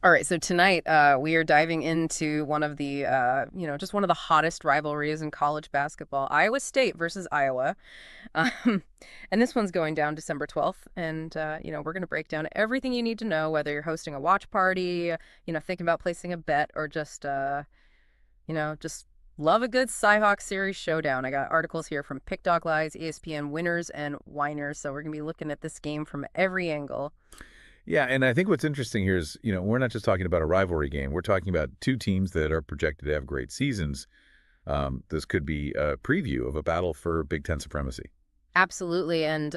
All right, so tonight we are diving into one of the, just one of the hottest rivalries in college basketball, Iowa State versus Iowa. Um, and this one's going down December 12th. And, we're going to break down everything you need to know, whether you're hosting a watch party, thinking about placing a bet, or just love a good Cyhawk series showdown. I got articles here from Pick Dog Lies, ESPN winners and whiners. So we're going to be looking at this game from every angle. Yeah, and I think what's interesting here is, we're not just talking about a rivalry game. We're talking about two teams that are projected to have great seasons. This could be a preview of a battle for Big Ten supremacy. Absolutely. And,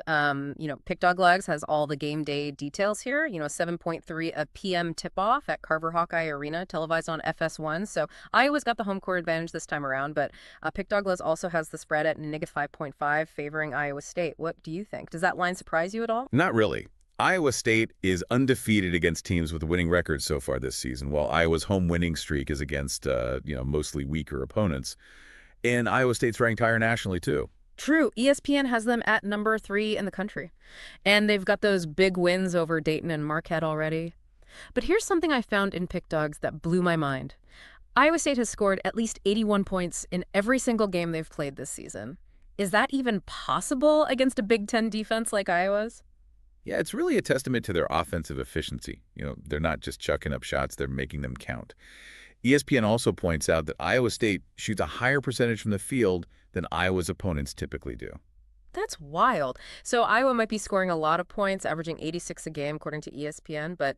Pick Dog Legs has all the game day details here. 7:3 p.m. tip-off at Carver Hawkeye Arena, televised on FS1. So Iowa's got the home court advantage this time around, but Pick Dog Legs also has the spread at -5.5 favoring Iowa State. What do you think? Does that line surprise you at all? Not really. Iowa State is undefeated against teams with winning records so far this season, while Iowa's home winning streak is against, mostly weaker opponents. And Iowa State's ranked higher nationally, too. True. ESPN has them at number 3 in the country. And they've got those big wins over Dayton and Marquette already. But here's something I found in Pick Dogs that blew my mind. Iowa State has scored at least 81 points in every single game they've played this season. Is that even possible against a Big Ten defense like Iowa's? Yeah, it's really a testament to their offensive efficiency. They're not just chucking up shots, they're making them count. ESPN also points out that Iowa State shoots a higher percentage from the field than Iowa's opponents typically do. That's wild. So Iowa might be scoring a lot of points, averaging 86 a game, according to ESPN, but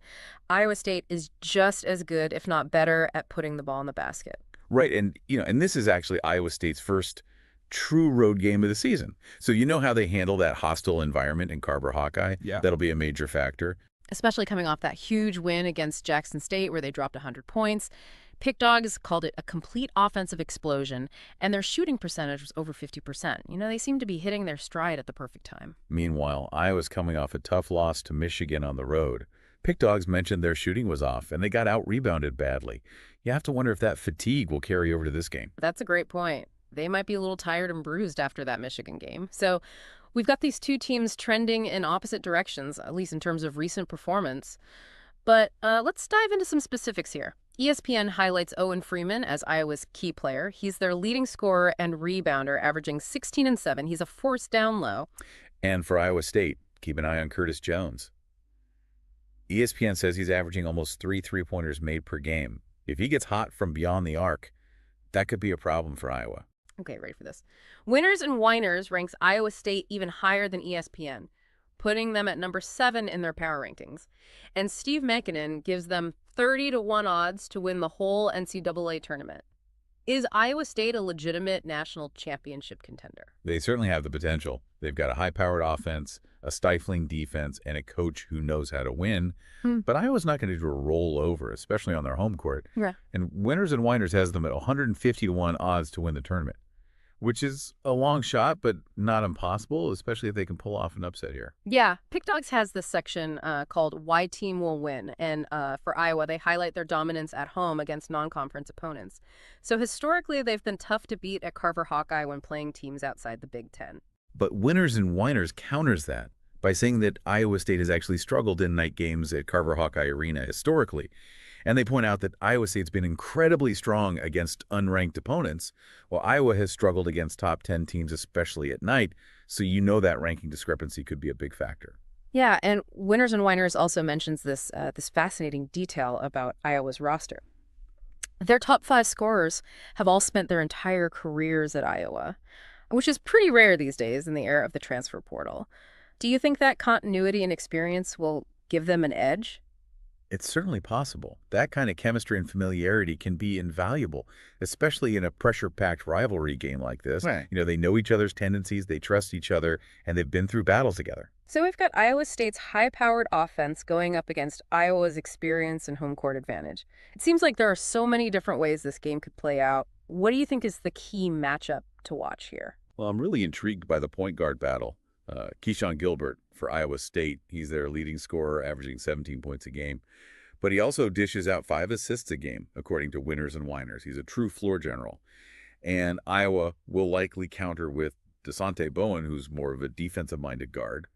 Iowa State is just as good, if not better, at putting the ball in the basket. Right, and this is actually Iowa State's first true road game of the season. So you know how they handle that hostile environment in Carver Hawkeye? Yeah. That'll be a major factor. Especially coming off that huge win against Jackson State where they dropped 100 points. Pick Dogs called it a complete offensive explosion, and their shooting percentage was over 50%. They seem to be hitting their stride at the perfect time. Meanwhile, Iowa's coming off a tough loss to Michigan on the road. Pick Dogs mentioned their shooting was off, and they got out-rebounded badly. You have to wonder if that fatigue will carry over to this game. That's a great point. They might be a little tired and bruised after that Michigan game. So we've got these two teams trending in opposite directions, at least in terms of recent performance. But let's dive into some specifics here. ESPN highlights Owen Freeman as Iowa's key player. He's their leading scorer and rebounder, averaging 16 and 7. He's a force down low. And for Iowa State, keep an eye on Curtis Jones. ESPN says he's averaging almost 3 three-pointers made per game. If he gets hot from beyond the arc, that could be a problem for Iowa. Okay, ready for this. Winners and Whiners ranks Iowa State even higher than ESPN, putting them at number 7 in their power rankings. And Steve Makinen gives them 30-1 odds to win the whole NCAA tournament. Is Iowa State a legitimate national championship contender? They certainly have the potential. They've got a high-powered offense, a stifling defense, and a coach who knows how to win. But Iowa's not going to do a rollover, especially on their home court. Yeah. And Winners and Whiners has them at 150-1 odds to win the tournament, which is a long shot, but not impossible, especially if they can pull off an upset here. Yeah, Pick Dogs has this section called Why Team Will Win. And for Iowa, they highlight their dominance at home against non-conference opponents. So historically, they've been tough to beat at Carver Hawkeye when playing teams outside the Big Ten. But Winners and Whiners counters that by saying that Iowa State has actually struggled in night games at Carver Hawkeye Arena historically. And they point out that Iowa State's been incredibly strong against unranked opponents, while Iowa has struggled against top 10 teams, especially at night. So that ranking discrepancy could be a big factor. Yeah, and Winners and Whiners also mentions this fascinating detail about Iowa's roster. Their top 5 scorers have all spent their entire careers at Iowa, which is pretty rare these days in the era of the transfer portal. Do you think that continuity and experience will give them an edge? It's certainly possible. That kind of chemistry and familiarity can be invaluable, especially in a pressure-packed rivalry game like this. Right. They know each other's tendencies, they trust each other, and they've been through battles together. So we've got Iowa State's high-powered offense going up against Iowa's experience and home court advantage. It seems like there are so many different ways this game could play out. What do you think is the key matchup to watch here? Well, I'm really intrigued by the point guard battle. Keyshawn Gilbert for Iowa State, he's their leading scorer, averaging 17 points a game. But he also dishes out 5 assists a game, according to Winners and Whiners. He's a true floor general. And Iowa will likely counter with DeSante Bowen, who's more of a defensive-minded guard,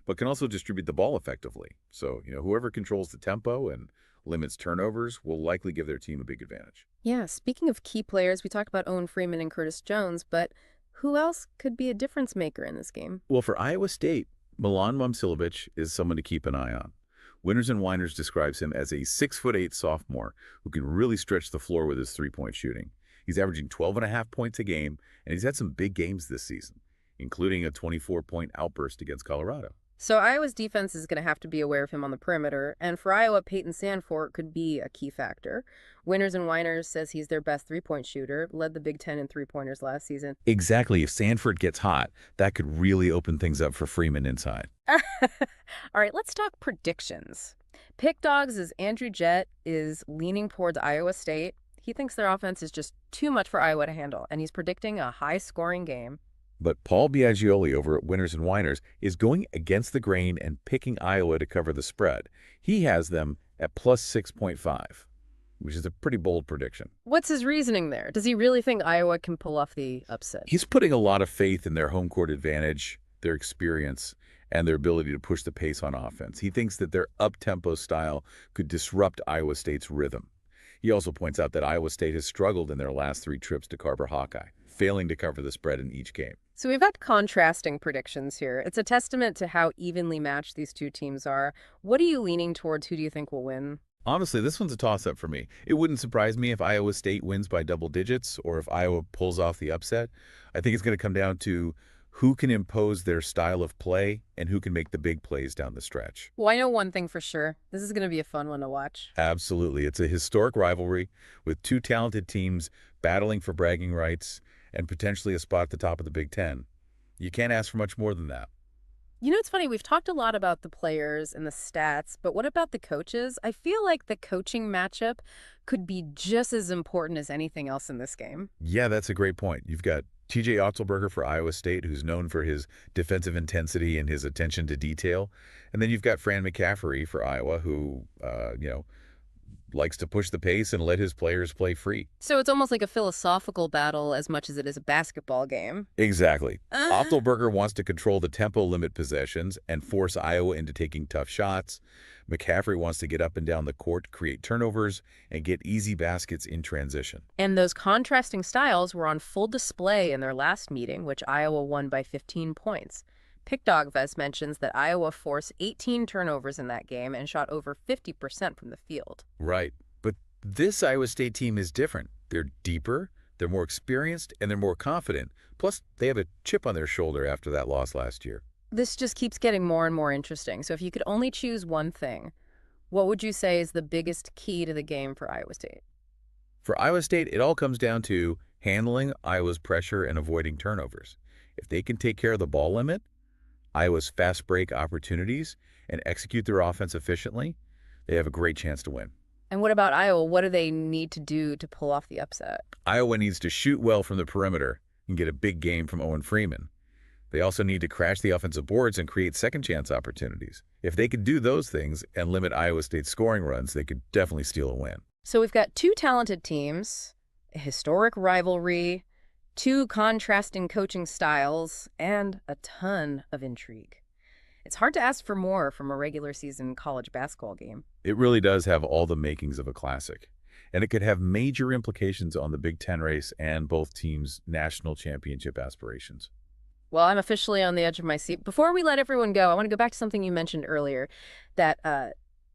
but can also distribute the ball effectively. So, whoever controls the tempo and limits turnovers, will likely give their team a big advantage. Yeah, speaking of key players, we talked about Owen Freeman and Curtis Jones, but who else could be a difference maker in this game? Well, for Iowa State, Milan Momcilovic is someone to keep an eye on. Winners and Winers describes him as a 6'8" sophomore who can really stretch the floor with his three-point shooting. He's averaging 12.5 points a game, and he's had some big games this season, including a 24-point outburst against Colorado. So Iowa's defense is going to have to be aware of him on the perimeter, and for Iowa, Peyton Sandfort could be a key factor. Winners and Winers says he's their best three-point shooter, led the Big Ten in three-pointers last season. Exactly. If Sanford gets hot, that could really open things up for Freeman inside. All right, let's talk predictions. Pick Dogs is Andrew Jett is leaning towards Iowa State. He thinks their offense is just too much for Iowa to handle, and he's predicting a high-scoring game. But Paul Biaggioli over at Winners and Winers is going against the grain and picking Iowa to cover the spread. He has them at plus 6.5, which is a pretty bold prediction. What's his reasoning there? Does he really think Iowa can pull off the upset? He's putting a lot of faith in their home court advantage, their experience, and their ability to push the pace on offense. He thinks that their up-tempo style could disrupt Iowa State's rhythm. He also points out that Iowa State has struggled in their last 3 trips to Carver Hawkeye, failing to cover the spread in each game. So we've got contrasting predictions here. It's a testament to how evenly matched these two teams are. What are you leaning towards? Who do you think will win? Honestly, this one's a toss-up for me. It wouldn't surprise me if Iowa State wins by double digits or if Iowa pulls off the upset. I think it's going to come down to who can impose their style of play and who can make the big plays down the stretch. Well, I know one thing for sure. This is going to be a fun one to watch. Absolutely. It's a historic rivalry with 2 talented teams battling for bragging rights and potentially a spot at the top of the Big Ten. You can't ask for much more than that. You know, it's funny. We've talked a lot about the players and the stats, but what about the coaches? I feel like the coaching matchup could be just as important as anything else in this game. Yeah, that's a great point. You've got TJ Otzelberger for Iowa State, who's known for his defensive intensity and his attention to detail. And then you've got Fran McCaffery for Iowa, who, likes to push the pace and let his players play free. So it's almost like a philosophical battle as much as it is a basketball game. Exactly. Uh, Otzelberger wants to control the tempo, limit possessions, and force Iowa into taking tough shots. McCaffery wants to get up and down the court, create turnovers, and get easy baskets in transition. And those contrasting styles were on full display in their last meeting, which Iowa won by 15 points. PickDogVest mentions that Iowa forced 18 turnovers in that game and shot over 50% from the field. Right. But this Iowa State team is different. They're deeper, they're more experienced, and they're more confident. Plus, they have a chip on their shoulder after that loss last year. This just keeps getting more and more interesting. So if you could only choose one thing, what would you say is the biggest key to the game for Iowa State? For Iowa State, it all comes down to handling Iowa's pressure and avoiding turnovers. If they can take care of the ball limit, Iowa's fast break opportunities, and execute their offense efficiently, they have a great chance to win. And what about Iowa? What do they need to do to pull off the upset? Iowa needs to shoot well from the perimeter and get a big game from Owen Freeman. They also need to crash the offensive boards and create second-chance opportunities. If they could do those things and limit Iowa State's scoring runs, they could definitely steal a win. So we've got 2 talented teams, a historic rivalry, 2 contrasting coaching styles, and a ton of intrigue. It's hard to ask for more from a regular season college basketball game. It really does have all the makings of a classic, and it could have major implications on the Big Ten race and both teams' national championship aspirations. Well, I'm officially on the edge of my seat. Before we let everyone go, I want to go back to something you mentioned earlier, that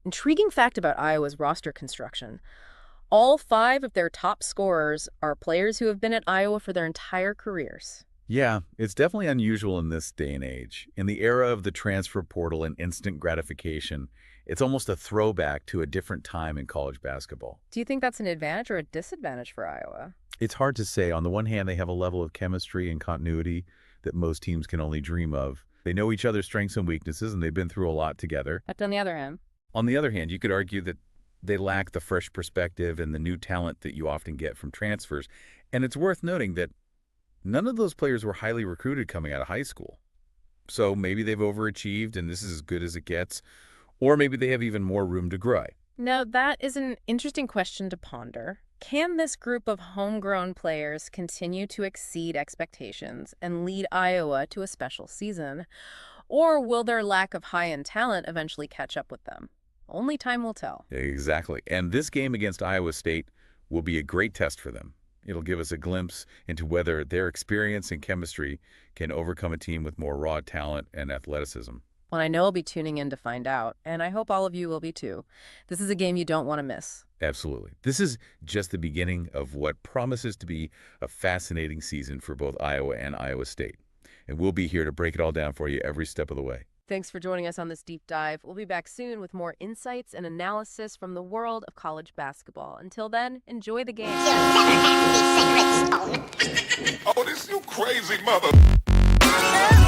intriguing fact about Iowa's roster construction. All 5 of their top scorers are players who have been at Iowa for their entire careers. Yeah, it's definitely unusual in this day and age. In the era of the transfer portal and instant gratification, it's almost a throwback to a different time in college basketball. Do you think that's an advantage or a disadvantage for Iowa? It's hard to say. On the one hand, they have a level of chemistry and continuity that most teams can only dream of. They know each other's strengths and weaknesses, and they've been through a lot together. But on the other hand, You could argue that they lack the fresh perspective and the new talent that you often get from transfers. And it's worth noting that none of those players were highly recruited coming out of high school. So maybe they've overachieved and this is as good as it gets, or maybe they have even more room to grow. now that is an interesting question to ponder. Can this group of homegrown players continue to exceed expectations and lead Iowa to a special season? Or will their lack of high-end talent eventually catch up with them? Only time will tell. Exactly. And this game against Iowa State will be a great test for them. It'll give us a glimpse into whether their experience and chemistry can overcome a team with more raw talent and athleticism. Well, I know I'll be tuning in to find out, and I hope all of you will be too. This is a game you don't want to miss. Absolutely. This is just the beginning of what promises to be a fascinating season for both Iowa and Iowa State. And we'll be here to break it all down for you every step of the way. Thanks for joining us on this deep dive. We'll be back soon with more insights and analysis from the world of college basketball. Until then, enjoy the game. You'll never have the sacred stone. Oh, this you crazy mother.